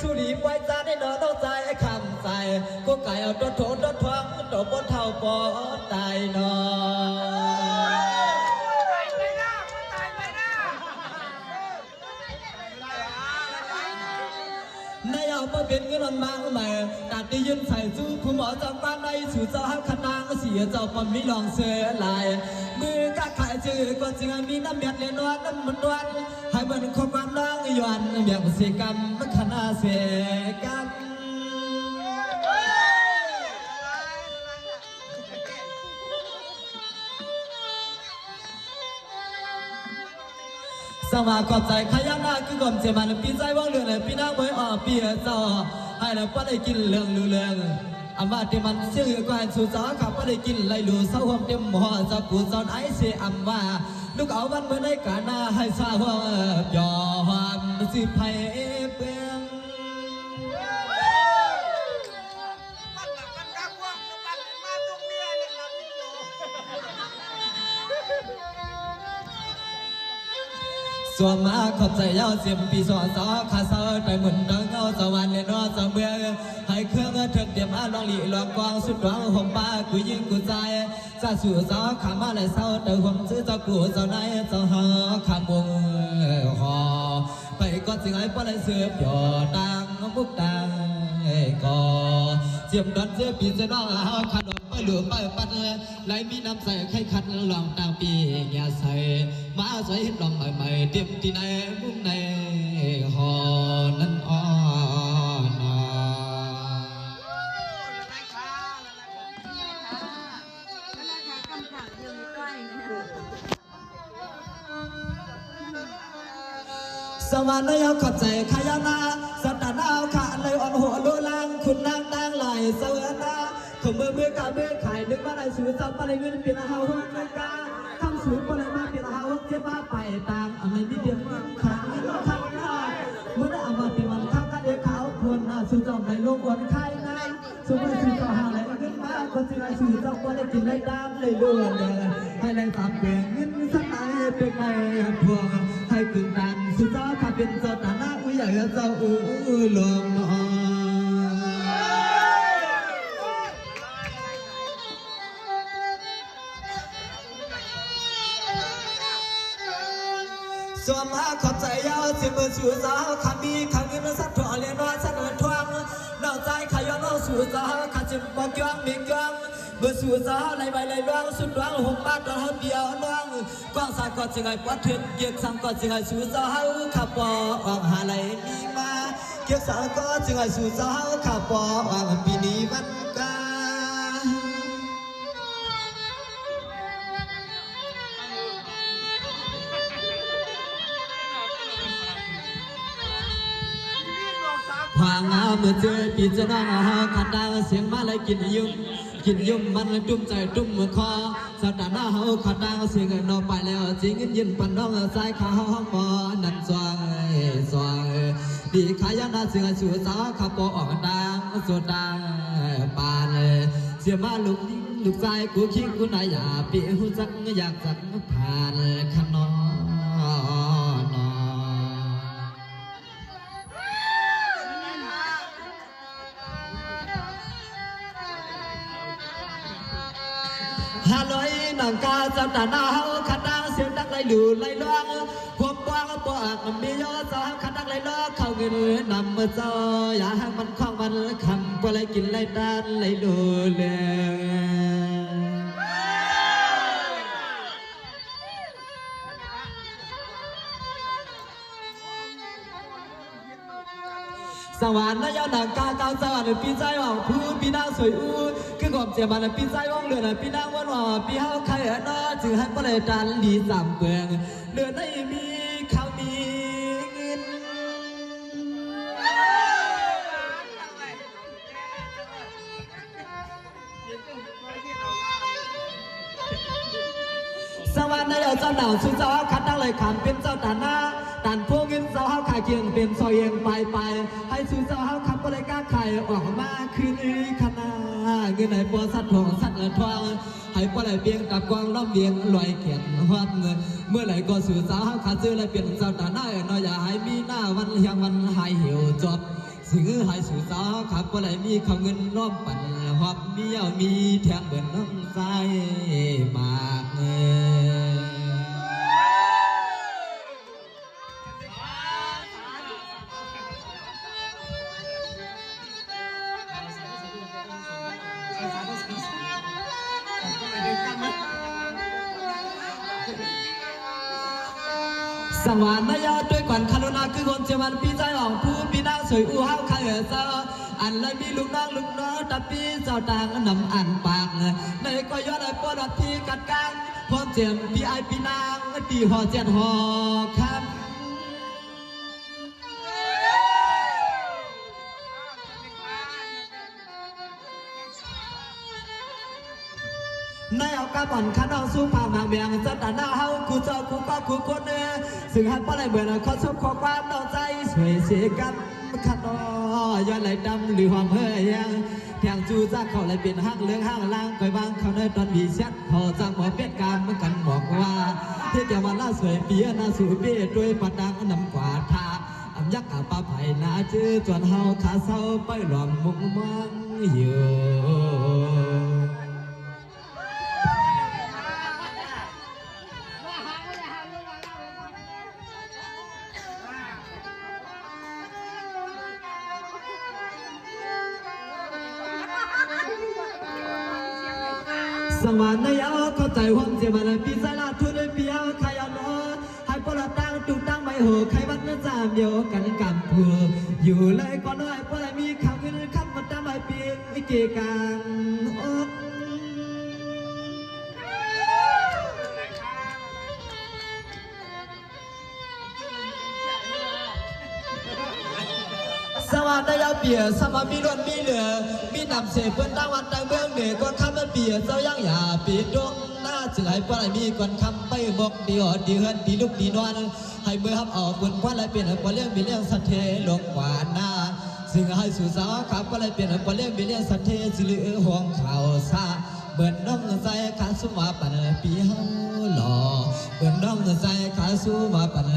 สุรีไว้จะได้นอนต้องใจคำใจก็ไก่เอาตัวโถตัวทวงตัวบนเท่าปอตายนอนายเอามาเป็นเงินมาใหม่ตัดได้ยืนใส่สู้ผู้หมอจำบ้านในสู่เจ้าขนางเสียเจ้าปมีลองเสือลายมือกะขายจืดก็จริงมีน้ำเม็ดเลยนวลน้ำมันนวลให้มันคบความน้องย้อนแบบเสียกรรมมันขนาเสียกรรมสมาขอบใจขยันหน้าคือกลมเจมันปีใจว่างเรื่องเลยปีน้าไม่ออกปีเจ้าให้เราไม่ได้กินเรื่องรู้เรื่องอามาเตมันเชื่อการสู่จ้าขับไม่ได้กินไรรู้เศร้าความเต็มหัวจะกูจอนไอเสียอัมว่าลูกเอาวันเมื่อในกาหน้าให้สาวยอมสิไพ่เปงส่วนมาขอบใจยาวเสียมปีสอนสอขาเสาไปหมุนดังเงาสวรรค์เลยนอสเมืองให้เครื่องเถิดเดียมอาลองหลีลองกวางสุดหวังห่มป้ากูยิงกูใจซาสู่สอขามาเลยเศร้าแต่ห่มซื้อเจ้ากูเจ้านายเจ้าหาขามวงหอไปก็สิ่งไอ้ป้าเลยเสือหยอดังมุกดังก็เสียมดันเสื้อปีเสื้อน้องขนมไปหลวงไปปัดไหลมีน้ำใส่ไข่ขัดลองต่างปีอย่าใส่มาใส่ลองใหม่ๆเตรียมที่ไหนมุมในหอนั้นอ่อนสวรรค์ยาวขอบใจขยันนาสัตว์ดาวขาเลยอ่อนหัวโลลังคุณนางดังไหลเสือนาขมือกาเมื่อขายนึกว่าอะไรสูจับอะไรเงินเปลี่ยนหาหัวเงินกาทำสูอะไรมาเปลี่ยนหาหัวเจ็บมาไปต่างอะไรนิดเดียวขังขังหน้าเมื่อได้เอามาตีมันข้างกันเดียวขาวควรสูจับในโลกวันไข่นะสูไปสูจับหาอะไรเงินมาคนที่ไรสูจับว่าได้กินได้ดามเลยล้วนให้ได้ตามเปลี่ยนเงินสักไหนเป็นไงพวงให้กึ่งดันสูจับขับเป็นเจ้าตาหน้าอุ้ยใหญ่เจ้าลงสวมมาขอบใจยาวสิมือสู่สาวขามีขาเงินสัตว์ถั่วเลี้ยงน้อยสัตว์เงินทวงนอกใจขย้อนเอาสู่สาวขาจิบบอกย้อนมีย้อนเมื่อสู่สาวไหลใบไหลร้องสุดร้องหงบ้านตอนเฮาเดียวน้องกว้างสายก็จึงไอ้ปวดเถื่อนเกียกสังก็จึงไอ้สู่สาวขับปอออกหาไหลมีมาเกียกสังก็จึงไอ้สู่สาวขับปอออกปีนี้วันกาพางาเมื่อเจอปีจะน้องขัดดาวเสียงมาเลยกินยุ่มมันจุ่มใจจุ่มมือคอสัตว์หน้าเฮาขัดดาวเสียงนอไปแล้วจริงยินปันน้องใจขาห้องมอนั่นสวยดีขายนาเสียงสู่สาวขับปอออกดังสุดดังปานเสียมาลูกใจกูคิดกูนายอย่าปีหูจักอยากจักผ่านขนอฮาลอยนังกาจับตาหน้าเฮาขัดดังเสียงดังไหลหลู่ไหลร้องความกว้างปากมันมียอดสาวขัดดังไหลร้องเข้าเงินนำมาเจ้าอย่าให้มันคล้องมันคำปล่อยกินไหลด้านไหลหลู่เลยสวรรค์นายนังกาเก้าสวรรค์ปีใจว่างผู้ปีนางสวยอู้คือความเจ็บมันปีใจว่างเลือดปีนางวันว่าปีเฮาใครน่าจึงให้ปลายดันดีสามเปลืองเลือดได้มีข้าวมีเงินสวรรค์นายเจ้าหนาวสุดเจ้าขัดดังเลยขำเป็นเจ้าตาหน้าตันพวกเงินเจ้าเฮาขายเคียงเป็นซอยเองไปให้สู่เจ้าเฮาขับปลายกาไข่ออกมาคืนอีขนาเงินไหนปวดสัตว์ทองสัตว์ทองให้ปลายเบียงกับกวางล้อมเบียงลอยเขียนหอดเงินเมื่อไหร่ก็สู่เจ้าเฮาขาดซื้อเลยเปลี่ยนเจ้าตาหน้าน้อยอย่าให้มีหน้าวันเฮียงวันหายหิวจบส สื่อให้สู่สาวขับว่าไรมีคำเงินล้อมปั่นหอบมีเอามีแทงเบิ่นน้ำใจมากสวรรค์นายาด้วยก่อนคารุณาคือคนเจ้าวันพี่ใจหลองผู้พี่นางสวยอู้ห้าวข้าเจ้าอันเลยมีลูกน้องตับพี่เจ้าต่างนำอันปากในก็ย้อนไอ้ปวดที่กัดกันพร้อมเจียมพี่ไอพี่นางตีห่อเจียนห่อคำในเอากระบอนขันเอาสู้ผ่าหมางเบียงจะตัดหน้าเฮาคู่เจ้าคู่ก็คู่คนซึ่งหันป้าไหลเบื่อขอชมขอความเอาใจสวยเสียกันขันย้อนไหลดำหรือความเฮ่ยยังแทงจูจ้าเขาไหลเป็นห้างเลืองห้างล่างคอยบางเขาในตอนมีแชทพอจ้างหมอเป็ดการเมื่อกันบอกว่าเที่ยววันล่าสวยเปียน่าสูเบี้ยด้วยปัดดังนำกว่าทาอำยักษ์อาปาไผ่นาจื้อจวนเฮาขาเศร้าไปหลอมมุกมังอยู่สวรรค์นายเอาเข้าใจความเจ็บมันปีศาจทุนเลยเปียวใครเอาล้อให้ปลดตั้งจุกตั้งไม่โหใครวัดเนื้อจามโยกันกับเพื่ออยู่เลยก่อนเลยเพราะอะไรมีข่าวเงินขับมาตามใบปีวิกิการอกสวัสดียาเปียสมามีล้วนมีเหลือมีนำเสพเปิ้นตั้งวันตั้งเบื้องเหนือก่อนคำมันเปียเจ้ายังอย่าปีดวงหน้าจึงให้ปลายมีก่อนคำไปบอกดีหอดดีเฮือนดีลุกดีนวลให้เมื่อฮับออกบนควันอะไรเปลี่ยนปลาเลี้ยงมีเลี้ยงสัตเทลงหวานหน้าซึ่งให้สู่สาวขับปลาอะไรเปลี่ยนปลาเลี้ยงมีเลี้ยงสัตเทสิลือห่วงข่าวซาเบิ่นน้องใจขาสุมาปันปีเฮาหล่อเบิ่นน้องใจขาสุมาปัน